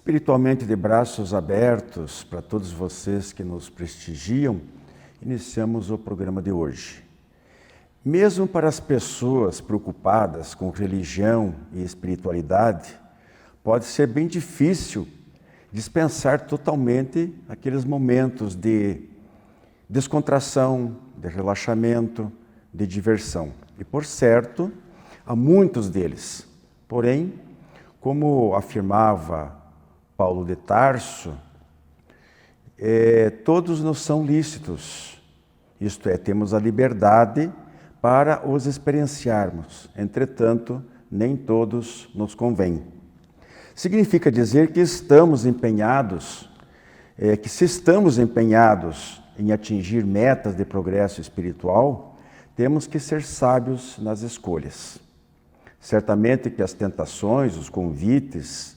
Espiritualmente de braços abertos para todos vocês que nos prestigiam, iniciamos o programa de hoje. Mesmo para as pessoas preocupadas com religião e espiritualidade, pode ser bem difícil dispensar totalmente aqueles momentos de descontração, de relaxamento, de diversão. E por certo, há muitos deles. Porém, como afirmava Paulo de Tarso, todos nos são lícitos, isto é, temos a liberdade para os experienciarmos, entretanto, nem todos nos convém. Significa dizer que estamos empenhados, que se estamos empenhados em atingir metas de progresso espiritual, temos que ser sábios nas escolhas. Certamente que as tentações, os convites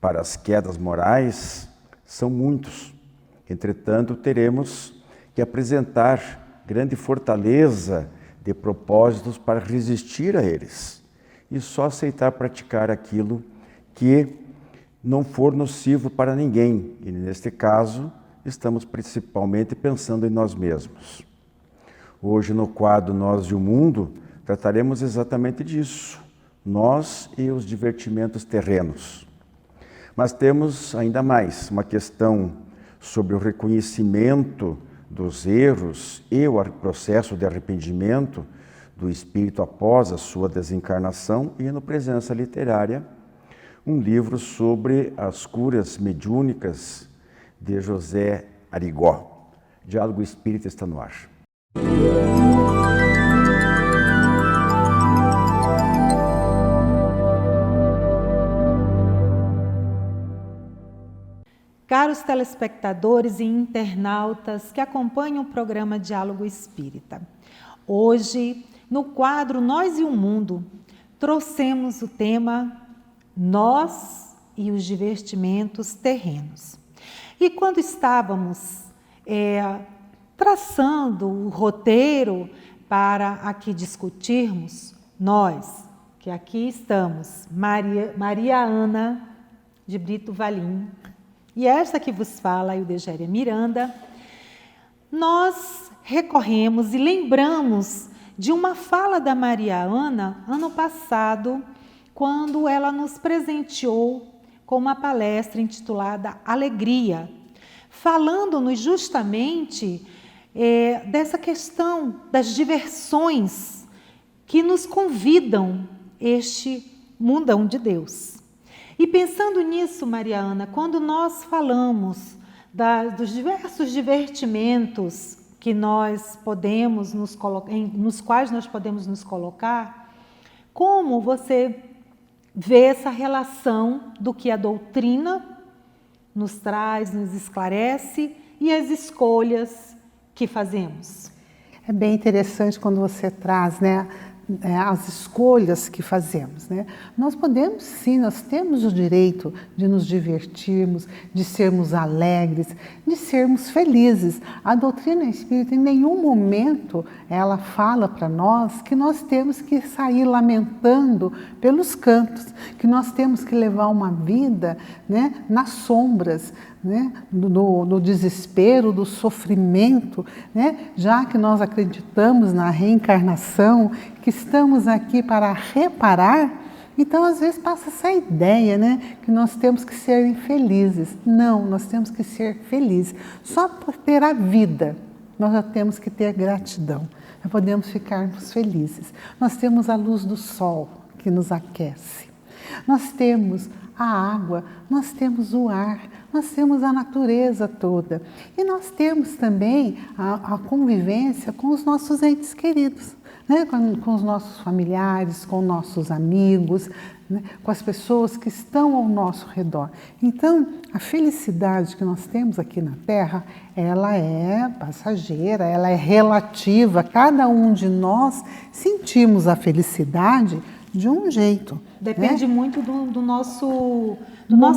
para as quedas morais são muitos. Entretanto, teremos que apresentar grande fortaleza de propósitos para resistir a eles e só aceitar praticar aquilo que não for nocivo para ninguém. E neste caso, estamos principalmente pensando em nós mesmos. Hoje, no quadro Nós e o Mundo, trataremos exatamente disso, nós e os divertimentos terrenos. Mas temos ainda mais uma questão sobre o reconhecimento dos erros e o processo de arrependimento do espírito após a sua desencarnação e no Presença Literária, um livro sobre as curas mediúnicas de José Arigó. Diálogo Espírita está no ar. Caros telespectadores e internautas que acompanham o programa Diálogo Espírita, hoje, no quadro Nós e o Mundo, trouxemos o tema Nós e os divertimentos terrenos. E quando estávamos traçando o roteiro para aqui discutirmos, nós, que aqui estamos, Maria Ana de Brito Valim, e esta que vos fala, Eudegéria Miranda, nós recorremos e lembramos de uma fala da Maria Ana, ano passado, quando ela nos presenteou com uma palestra intitulada Alegria, falando-nos justamente dessa questão das diversões que nos convidam este mundão de Deus. E pensando nisso, Maria Ana, quando nós falamos dos diversos divertimentos que nós podemos nos quais nós podemos nos colocar, como você vê essa relação do que a doutrina nos traz, nos esclarece e as escolhas que fazemos? É bem interessante quando você traz, as escolhas que fazemos, Nós podemos sim, nós temos o direito de nos divertirmos, de sermos alegres, de sermos felizes. A doutrina espírita em nenhum momento ela fala para nós que nós temos que sair lamentando pelos cantos, que nós temos que levar uma vida nas sombras, do desespero, do sofrimento, já que nós acreditamos na reencarnação, que estamos aqui para reparar, então às vezes passa essa ideia, que nós temos que ser infelizes. Não, nós temos que ser felizes. Só por ter a vida, nós já temos que ter gratidão. Nós podemos ficarmos felizes. Nós temos a luz do sol que nos aquece. Nós temos a água, nós temos o ar, nós temos a natureza toda. E nós temos também a convivência com os nossos entes queridos, com os nossos familiares, com nossos amigos, com as pessoas que estão ao nosso redor. Então, a felicidade que nós temos aqui na Terra, ela é passageira, ela é relativa. Cada um de nós sentimos a felicidade de um jeito. Depende muito do nosso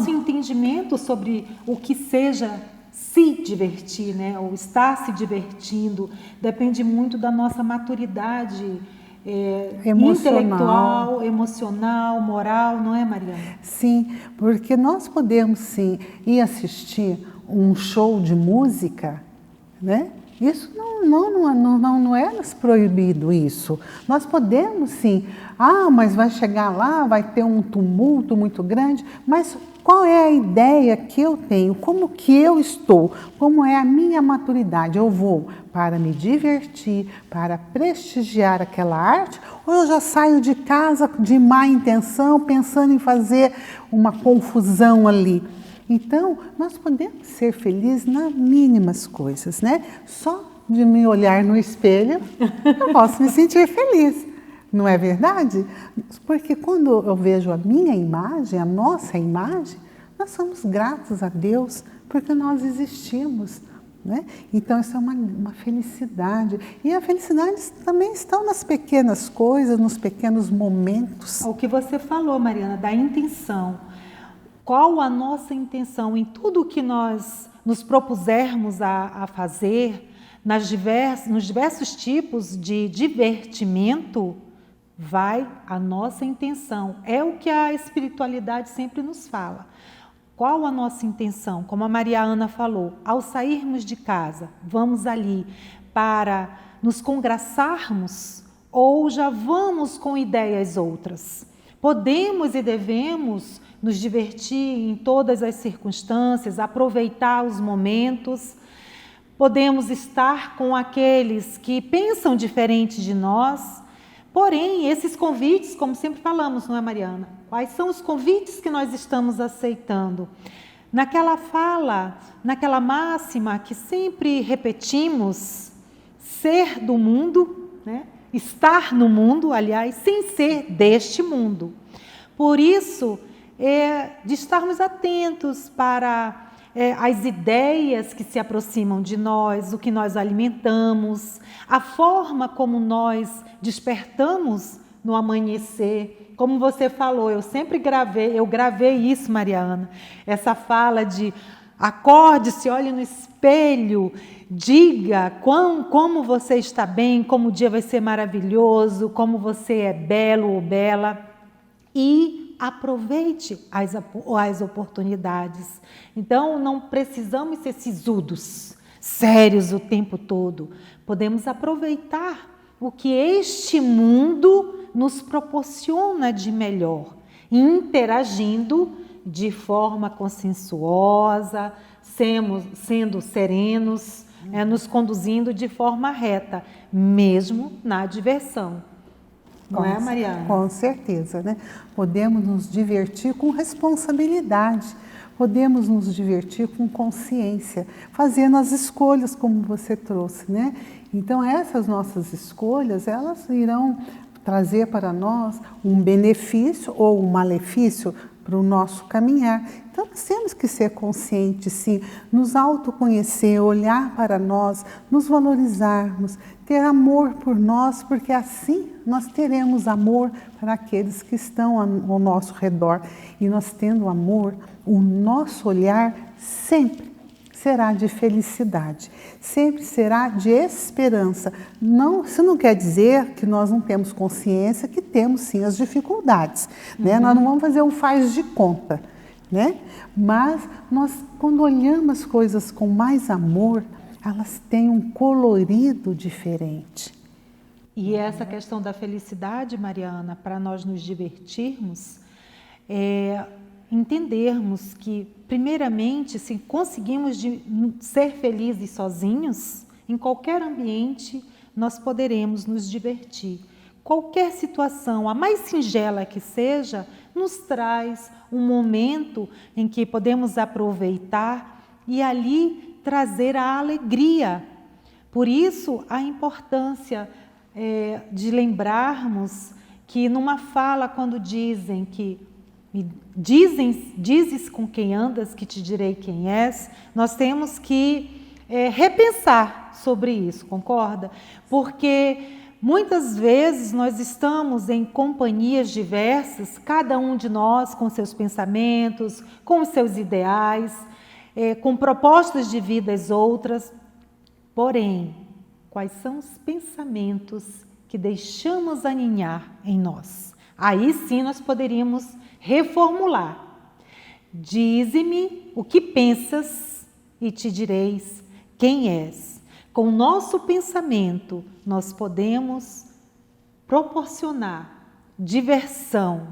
entendimento sobre o que seja se divertir, ou estar se divertindo. Depende muito da nossa maturidade intelectual, emocional, moral, não é, Mariana? Sim, porque nós podemos sim ir assistir um show de música, né? Isso não é nos proibido isso. Nós podemos sim, mas vai chegar lá, vai ter um tumulto muito grande, mas qual é a ideia que eu tenho? Como que eu estou? Como é a minha maturidade? Eu vou para me divertir, para prestigiar aquela arte, ou eu já saio de casa de má intenção, pensando em fazer uma confusão ali? Então, nós podemos ser felizes nas mínimas coisas, né? Só de me olhar no espelho, eu posso me sentir feliz. Não é verdade? Porque quando eu vejo a minha imagem, a nossa imagem, nós somos gratos a Deus porque nós existimos, né? Então, isso é uma felicidade. E a felicidade também está nas pequenas coisas, nos pequenos momentos. O que você falou, Mariana, da intenção. Qual a nossa intenção em tudo que nós nos propusermos a fazer, nos diversos tipos de divertimento, vai a nossa intenção. É o que a espiritualidade sempre nos fala. Qual a nossa intenção? Como a Maria Ana falou, ao sairmos de casa, vamos ali para nos congraçarmos ou já vamos com ideias outras? Podemos e devemos nos divertir em todas as circunstâncias, aproveitar os momentos. Podemos estar com aqueles que pensam diferente de nós. Porém, esses convites, como sempre falamos, não é, Mariana? Quais são os convites que nós estamos aceitando? Naquela fala, naquela máxima que sempre repetimos, ser do mundo, né? Estar no mundo, aliás, sem ser deste mundo. Por isso, de estarmos atentos para as ideias que se aproximam de nós, o que nós alimentamos, a forma como nós despertamos no amanhecer. Como você falou, eu gravei isso, Mariana, essa fala de acorde, se olhe no espelho, diga como você está bem, como o dia vai ser maravilhoso, como você é belo ou bela e aproveite as oportunidades. Então, não precisamos ser sisudos, sérios o tempo todo. Podemos aproveitar o que este mundo nos proporciona de melhor, interagindo de forma consciençosa, sendo serenos, nos conduzindo de forma reta, mesmo na diversão. Não é, Mariana? Com certeza, né? Podemos nos divertir com responsabilidade, podemos nos divertir com consciência, fazendo as escolhas como você trouxe, né? Então, essas nossas escolhas, elas irão trazer para nós um benefício ou um malefício para o nosso caminhar. Então, nós temos que ser conscientes, sim, nos autoconhecer, olhar para nós, nos valorizarmos, ter amor por nós, porque assim nós teremos amor para aqueles que estão ao nosso redor. E nós tendo amor, o nosso olhar sempre será de felicidade, sempre será de esperança. Isso não quer dizer que nós não temos consciência que temos sim as dificuldades, né? Nós não vamos fazer um faz de conta, né? Mas nós, quando olhamos as coisas com mais amor, elas têm um colorido diferente. E essa questão da felicidade, Mariana, para nós nos divertirmos, entendermos que, primeiramente, se conseguimos ser felizes sozinhos, em qualquer ambiente, nós poderemos nos divertir. Qualquer situação, a mais singela que seja, nos traz um momento em que podemos aproveitar e ali trazer a alegria. Por isso, a importância de lembrarmos que numa fala, quando dizem que dizes com quem andas que te direi quem és, nós temos que repensar sobre isso, concorda? Porque muitas vezes nós estamos em companhias diversas, cada um de nós com seus pensamentos, com os seus ideais, com propostas de vidas outras. Porém, quais são os pensamentos que deixamos aninhar em nós. Aí sim nós poderíamos reformular. Dize-me o que pensas e te direis quem és. Com o nosso pensamento, nós podemos proporcionar diversão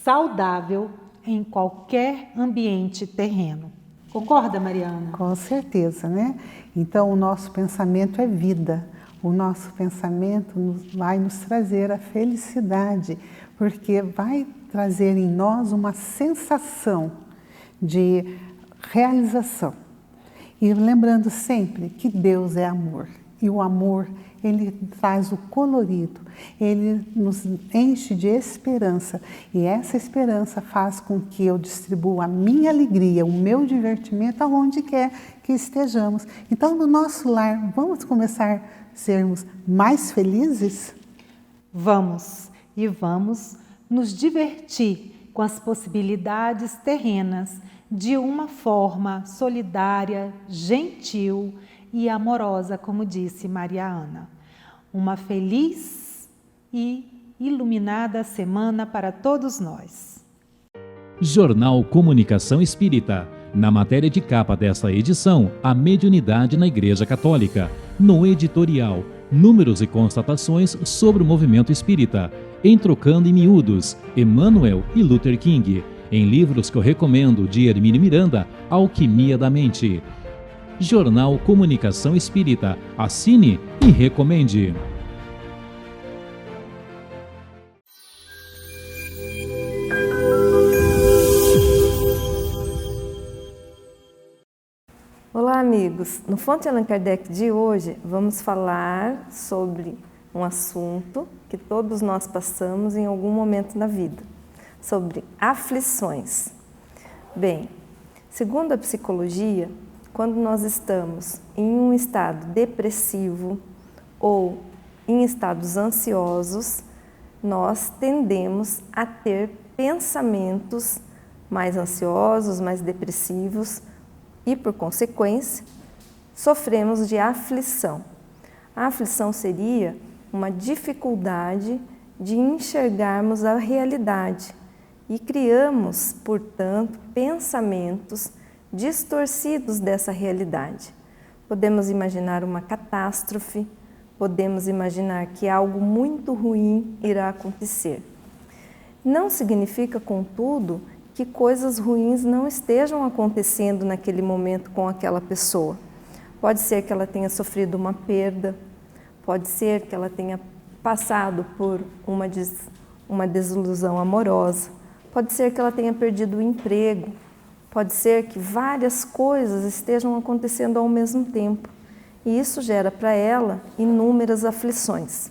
saudável em qualquer ambiente terreno. Concorda, Mariana? Com certeza, né? Então, o nosso pensamento é vida. O nosso pensamento vai nos trazer a felicidade, porque vai trazer em nós uma sensação de realização. E lembrando sempre que Deus é amor. E o amor, ele traz o colorido, ele nos enche de esperança. E essa esperança faz com que eu distribua a minha alegria, o meu divertimento aonde quer que estejamos. Então, no nosso lar, vamos começar a sermos mais felizes? Vamos, e vamos nos divertir com as possibilidades terrenas de uma forma solidária, gentil e amorosa, como disse Maria Ana. Uma feliz e iluminada semana para todos nós. Jornal Comunicação Espírita. Na matéria de capa desta edição, a mediunidade na Igreja Católica. No editorial, números e constatações sobre o movimento espírita. Em Trocando em Miúdos, Emmanuel e Luther King. Em livros que eu recomendo, de Hermínio Miranda, Alquimia da Mente. Jornal Comunicação Espírita. Assine e recomende. Olá, amigos! No Fonte Allan Kardec de hoje, vamos falar sobre um assunto que todos nós passamos em algum momento da vida, sobre aflições. Bem, segundo a psicologia, quando nós estamos em um estado depressivo ou em estados ansiosos, nós tendemos a ter pensamentos mais ansiosos, mais depressivos e, por consequência, sofremos de aflição. A aflição seria uma dificuldade de enxergarmos a realidade e criamos, portanto, pensamentos distorcidos dessa realidade. Podemos imaginar uma catástrofe, podemos imaginar que algo muito ruim irá acontecer. Não significa, contudo, que coisas ruins não estejam acontecendo naquele momento com aquela pessoa. Pode ser que ela tenha sofrido uma perda, pode ser que ela tenha passado por uma desilusão amorosa, pode ser que ela tenha perdido o emprego, pode ser que várias coisas estejam acontecendo ao mesmo tempo e isso gera para ela inúmeras aflições.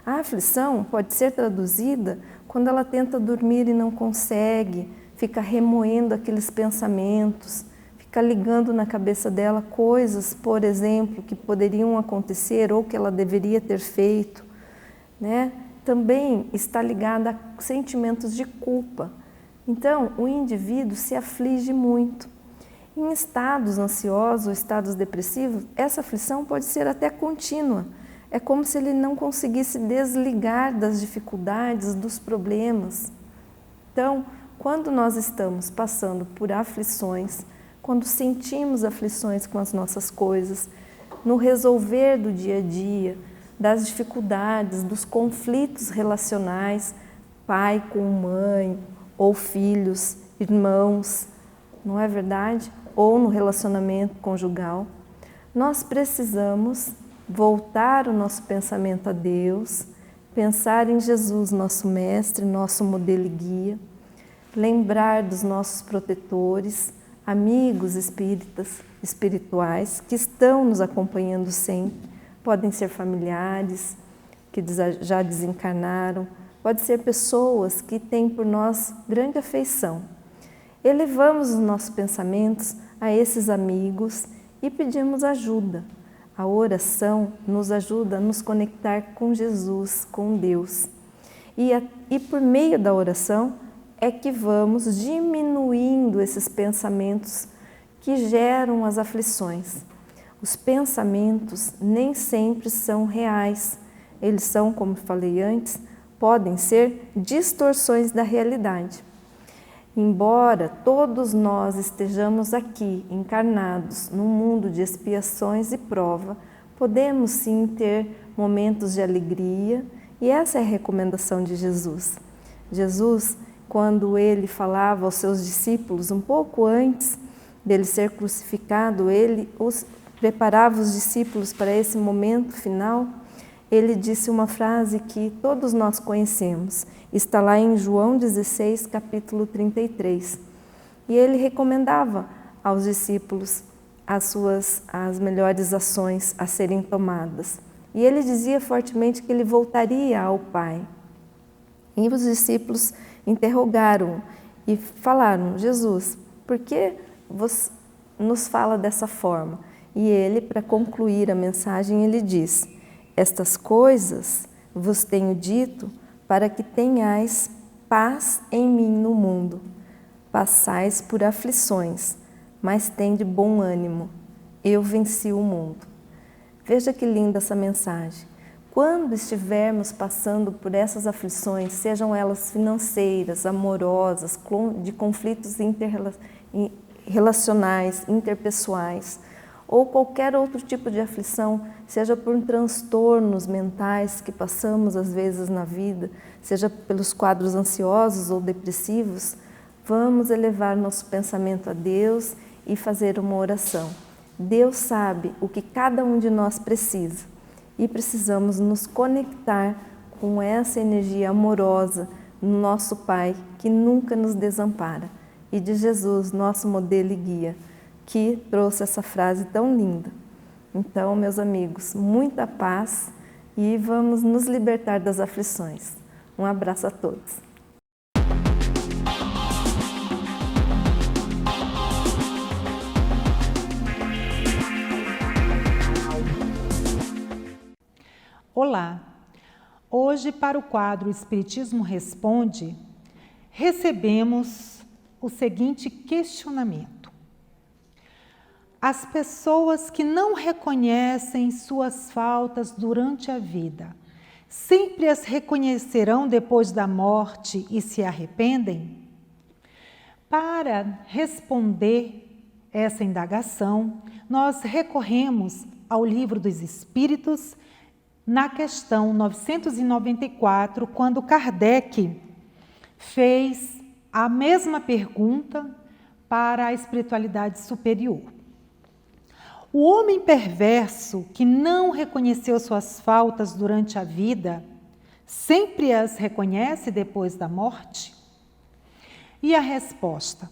A aflição pode ser traduzida quando ela tenta dormir e não consegue, fica remoendo aqueles pensamentos, fica ligando na cabeça dela coisas, por exemplo, que poderiam acontecer ou que ela deveria ter feito, né? Também está ligada a sentimentos de culpa. Então, o indivíduo se aflige muito. Em estados ansiosos ou estados depressivos, essa aflição pode ser até contínua. É como se ele não conseguisse desligar das dificuldades, dos problemas. Então, quando nós estamos passando por aflições, quando sentimos aflições com as nossas coisas, no resolver do dia a dia, das dificuldades, dos conflitos relacionais, pai com mãe, ou filhos, irmãos, não é verdade? Ou no relacionamento conjugal, nós precisamos voltar o nosso pensamento a Deus, pensar em Jesus, nosso mestre, nosso modelo e guia, lembrar dos nossos protetores, amigos espíritas, espirituais, que estão nos acompanhando sempre. Podem ser familiares que já desencarnaram, pode ser pessoas que têm por nós grande afeição. Elevamos os nossos pensamentos a esses amigos e pedimos ajuda. A oração nos ajuda a nos conectar com Jesus, com Deus. E por meio da oração é que vamos diminuindo esses pensamentos que geram as aflições. Os pensamentos nem sempre são reais, eles são, como falei antes, podem ser distorções da realidade. Embora todos nós estejamos aqui encarnados num mundo de expiações e prova, podemos sim ter momentos de alegria, e essa é a recomendação de Jesus. Jesus, quando ele falava aos seus discípulos, um pouco antes dele ser crucificado, ele preparava os discípulos para esse momento final. Ele disse uma frase que todos nós conhecemos, está lá em João 16, capítulo 33. E ele recomendava aos discípulos as melhores ações a serem tomadas. E ele dizia fortemente que ele voltaria ao Pai. E os discípulos interrogaram e falaram: Jesus, por que você nos fala dessa forma? E ele, para concluir a mensagem, ele diz: estas coisas vos tenho dito para que tenhais paz em mim no mundo. Passais por aflições, mas tende bom ânimo. Eu venci o mundo. Veja que linda essa mensagem. Quando estivermos passando por essas aflições, sejam elas financeiras, amorosas, de conflitos relacionais, interpessoais, ou qualquer outro tipo de aflição, seja por transtornos mentais que passamos às vezes na vida, seja pelos quadros ansiosos ou depressivos, vamos elevar nosso pensamento a Deus e fazer uma oração. Deus sabe o que cada um de nós precisa e precisamos nos conectar com essa energia amorosa no nosso Pai, que nunca nos desampara, e de Jesus, nosso modelo e guia, que trouxe essa frase tão linda. Então, meus amigos, muita paz e vamos nos libertar das aflições. Um abraço a todos. Olá! Hoje, para o quadro Espiritismo Responde, recebemos o seguinte questionamento. As pessoas que não reconhecem suas faltas durante a vida, sempre as reconhecerão depois da morte e se arrependem? Para responder essa indagação, nós recorremos ao Livro dos Espíritos, na questão 994, quando Kardec fez a mesma pergunta para a espiritualidade superior. O homem perverso que não reconheceu suas faltas durante a vida, sempre as reconhece depois da morte? E a resposta: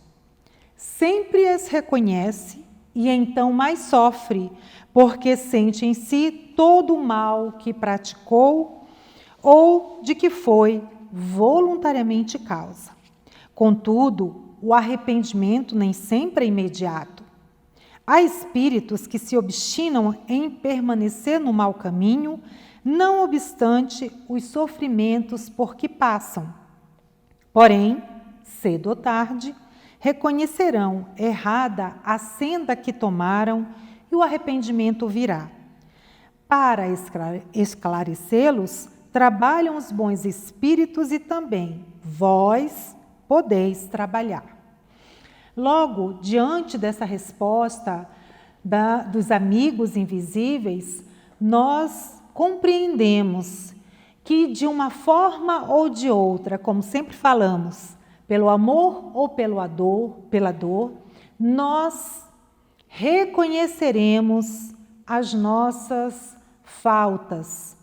sempre as reconhece e então mais sofre, porque sente em si todo o mal que praticou ou de que foi voluntariamente causa. Contudo, o arrependimento nem sempre é imediato. Há espíritos que se obstinam em permanecer no mau caminho, não obstante os sofrimentos por que passam. Porém, cedo ou tarde, reconhecerão errada a senda que tomaram e o arrependimento virá. Para esclarecê-los, trabalham os bons espíritos e também vós podeis trabalhar. Logo, diante dessa resposta dos amigos invisíveis, nós compreendemos que de uma forma ou de outra, como sempre falamos, pelo amor ou pela dor, nós reconheceremos as nossas faltas.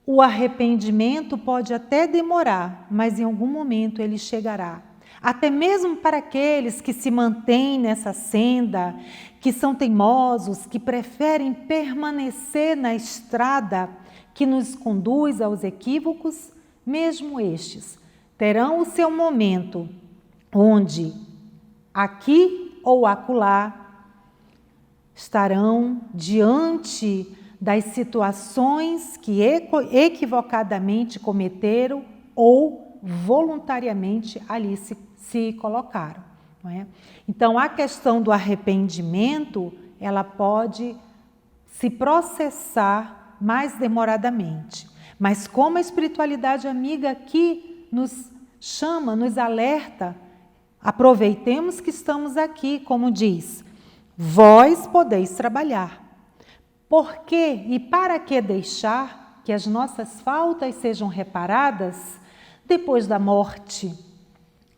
O arrependimento pode até demorar, mas em algum momento ele chegará. Até mesmo para aqueles que se mantêm nessa senda, que são teimosos, que preferem permanecer na estrada que nos conduz aos equívocos, mesmo estes terão o seu momento, onde aqui ou acolá estarão diante das situações que equivocadamente cometeram ou voluntariamente ali se colocaram. Não é? Então, a questão do arrependimento, ela pode se processar mais demoradamente. Mas como a espiritualidade amiga aqui nos chama, nos alerta, aproveitemos que estamos aqui, como diz, vós podeis trabalhar. Por quê e para que deixar que as nossas faltas sejam reparadas depois da morte?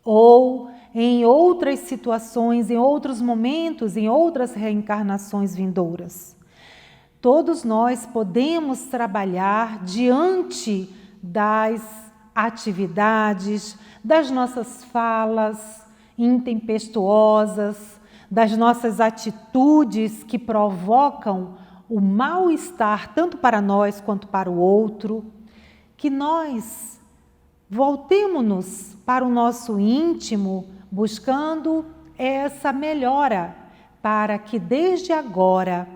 Ou em outras situações, em outros momentos, em outras reencarnações vindouras. Todos nós podemos trabalhar diante das atividades, das nossas falas intempestuosas, das nossas atitudes que provocam o mal-estar tanto para nós quanto para o outro, que nós voltemo-nos para o nosso íntimo buscando essa melhora para que desde agora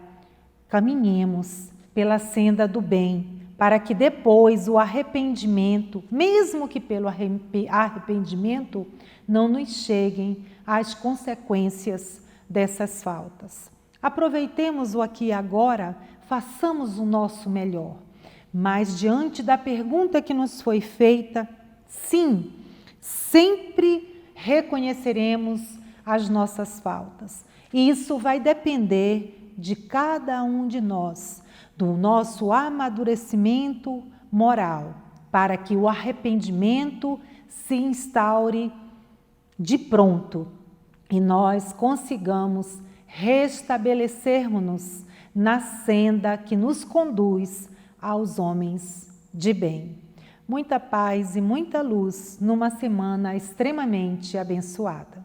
caminhemos pela senda do bem, para que depois o arrependimento, mesmo que pelo arrependimento, não nos cheguem as consequências dessas faltas. Aproveitemos o aqui e agora, façamos o nosso melhor. Mas diante da pergunta que nos foi feita, sim, sempre reconheceremos as nossas faltas. E isso vai depender de cada um de nós, do nosso amadurecimento moral, para que o arrependimento se instaure de pronto e nós consigamos restabelecermos-nos na senda que nos conduz aos homens de bem. Muita paz e muita luz numa semana extremamente abençoada.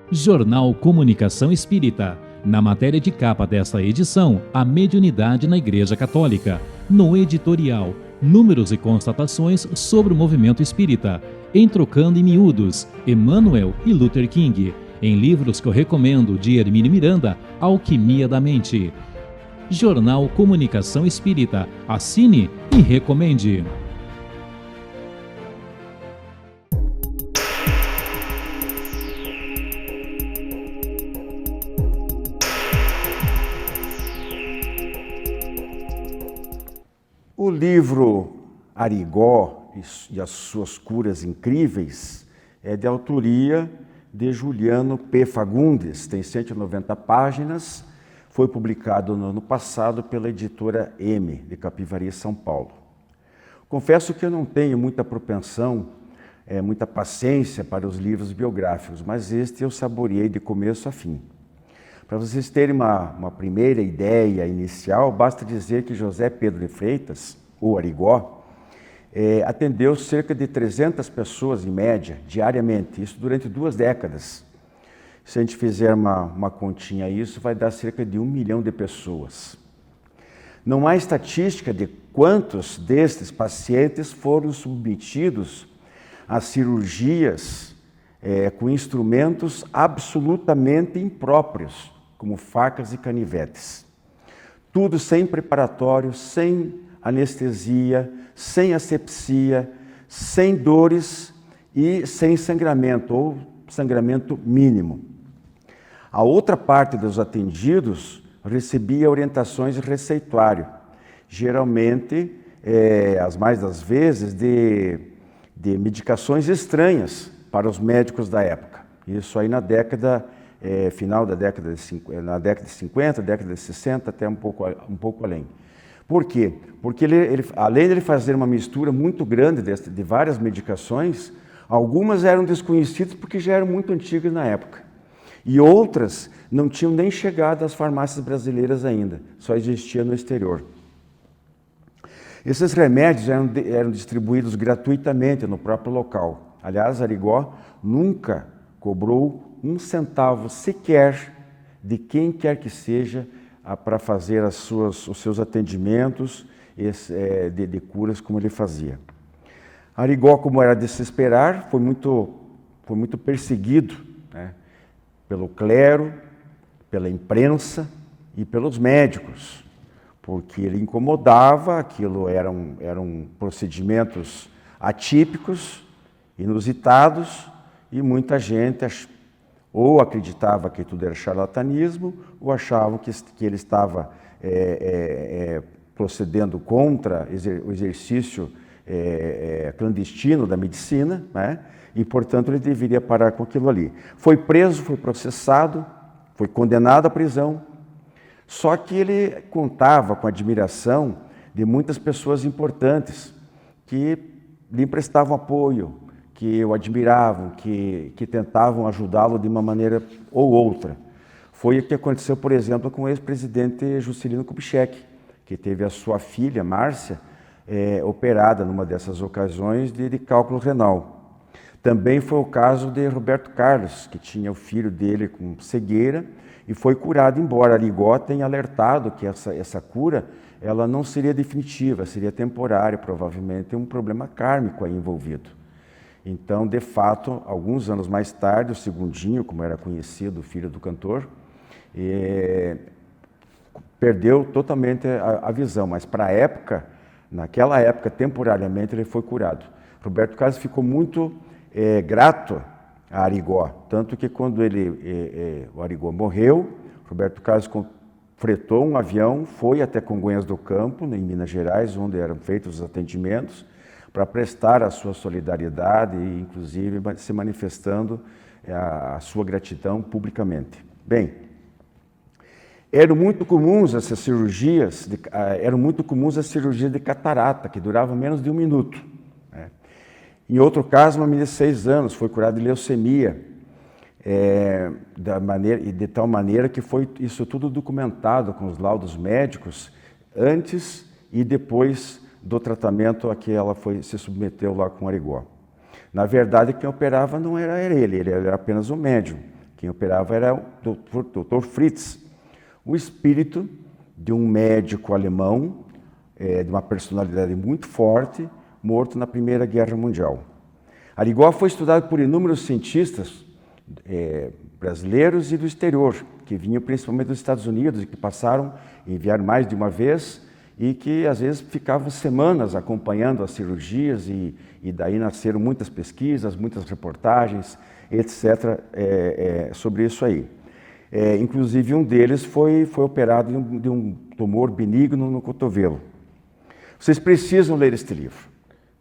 Jornal Comunicação Espírita. Na matéria de capa desta edição, a mediunidade na Igreja Católica. No editorial, números e constatações sobre o movimento espírita. Em Trocando em Miúdos, Emmanuel e Luther King. Em livros que eu recomendo, de Hermínio Miranda, Alquimia da Mente. Jornal Comunicação Espírita. Assine e recomende. O livro Arigó e as suas curas incríveis é de autoria de Juliano P. Fagundes, tem 190 páginas, foi publicado no ano passado pela editora M, de Capivari, São Paulo. Confesso que eu não tenho muita propensão, muita paciência para os livros biográficos, mas este eu saboreei de começo a fim. Para vocês terem uma primeira ideia inicial, basta dizer que José Pedro de Freitas, o Arigó, atendeu cerca de 300 pessoas, em média, diariamente, isso durante 2 décadas. Se a gente fizer uma continha isso, vai dar cerca de 1 milhão de pessoas. Não há estatística de quantos destes pacientes foram submetidos a cirurgias com instrumentos absolutamente impróprios, como facas e canivetes. Tudo sem preparatório, sem anestesia, sem asepsia, sem dores e sem sangramento, ou sangramento mínimo. A outra parte dos atendidos recebia orientações de receituário, geralmente, as mais das vezes, de medicações estranhas para os médicos da época. Isso aí na década, final da década de 50, na década de 50, década de 60, até um pouco além. Por quê? Porque além de ele fazer uma mistura muito grande de várias medicações, algumas eram desconhecidas porque já eram muito antigas na época. E outras não tinham nem chegado às farmácias brasileiras ainda, só existia no exterior. Esses remédios eram distribuídos gratuitamente no próprio local. Aliás, Arigó nunca cobrou 1 centavo sequer de quem quer que seja para fazer os seus atendimentos de curas como ele fazia. Arigó, como era de se esperar, foi muito perseguido, né, pelo clero, pela imprensa e pelos médicos, porque ele incomodava, aquilo eram procedimentos atípicos, inusitados, e muita gente ou acreditava que tudo era charlatanismo, ou achavam que ele estava procedendo contra o exercício clandestino da medicina, né? E, portanto, ele deveria parar com aquilo ali. Foi preso, foi processado, foi condenado à prisão, só que ele contava com a admiração de muitas pessoas importantes que lhe prestavam apoio, que o admiravam, que tentavam ajudá-lo de uma maneira ou outra. Foi o que aconteceu, por exemplo, com o ex-presidente Juscelino Kubitschek, que teve a sua filha, Márcia, operada numa dessas ocasiões de cálculo renal. Também foi o caso de Roberto Carlos, que tinha o filho dele com cegueira e foi curado, embora Arigó tenha alertado que essa cura ela não seria definitiva, seria temporária, provavelmente um problema kármico aí envolvido. Então, de fato, alguns anos mais tarde, o Segundinho, como era conhecido, o filho do cantor, perdeu totalmente a visão, mas para a época, naquela época, temporariamente, ele foi curado. Roberto Carlos ficou muito grato a Arigó, tanto que quando o Arigó morreu, Roberto Carlos fretou um avião, foi até Congonhas do Campo, em Minas Gerais, onde eram feitos os atendimentos, para prestar a sua solidariedade e, inclusive, se manifestando a sua gratidão publicamente. Bem, eram muito comuns as cirurgias de catarata, que duravam menos de 1 minuto. Né? Em outro caso, uma menina de 6 anos foi curada de leucemia, de tal maneira que foi isso tudo documentado com os laudos médicos antes e depois do tratamento a que ela se submeteu lá com Arigó. Na verdade, quem operava não era ele era apenas um médium. Quem operava era o Dr. Fritz, o espírito de um médico alemão, de uma personalidade muito forte, morto na Primeira Guerra Mundial. Arigó foi estudado por inúmeros cientistas brasileiros e do exterior, que vinham principalmente dos Estados Unidos e que enviaram mais de uma vez e que às vezes ficavam semanas acompanhando as cirurgias e daí nasceram muitas pesquisas, muitas reportagens, etc., sobre isso aí. Inclusive um deles foi operado de um tumor benigno no cotovelo. Vocês precisam ler este livro.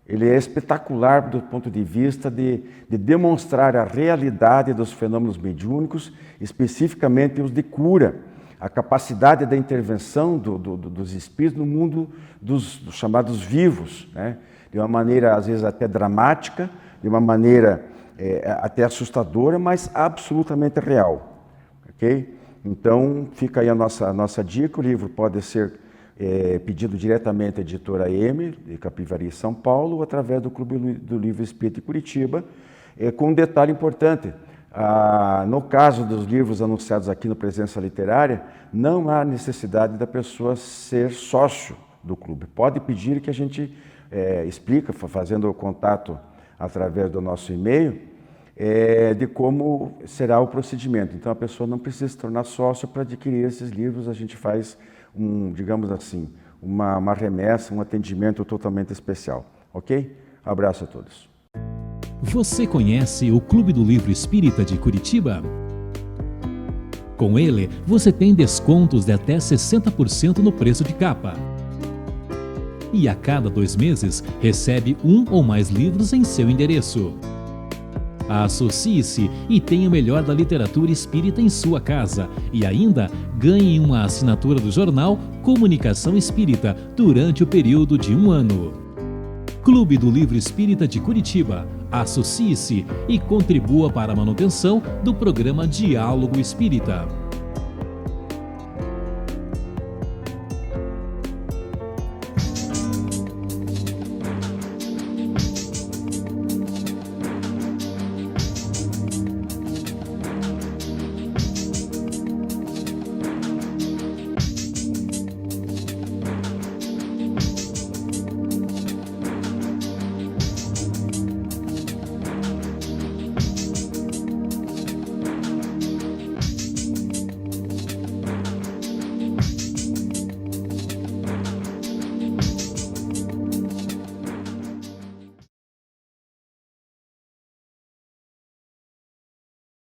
Ele é espetacular do ponto de vista de demonstrar a realidade dos fenômenos mediúnicos, especificamente os de cura, a capacidade da intervenção dos espíritos no mundo dos chamados vivos, né? De uma maneira, às vezes, até dramática, de uma maneira até assustadora, mas absolutamente real. Okay? Então, fica aí a nossa dica. O livro pode ser pedido diretamente à editora M, de Capivari, São Paulo, ou através do Clube do Livro Espírita de Curitiba, com um detalhe importante. No caso dos livros anunciados aqui no Presença Literária, não há necessidade da pessoa ser sócio do clube. Pode pedir que a gente explica, fazendo o contato através do nosso e-mail, de como será o procedimento. Então, a pessoa não precisa se tornar sócio para adquirir esses livros. A gente faz, digamos assim, uma remessa, um atendimento totalmente especial. Ok? Abraço a todos. Você conhece o Clube do Livro Espírita de Curitiba? Com ele, você tem descontos de até 60% no preço de capa. E a cada 2 meses, recebe 1 ou mais livros em seu endereço. Associe-se e tenha o melhor da literatura espírita em sua casa e ainda ganhe uma assinatura do jornal Comunicação Espírita durante o período de 1 ano. Clube do Livro Espírita de Curitiba. Associe-se e contribua para a manutenção do programa Diálogo Espírita.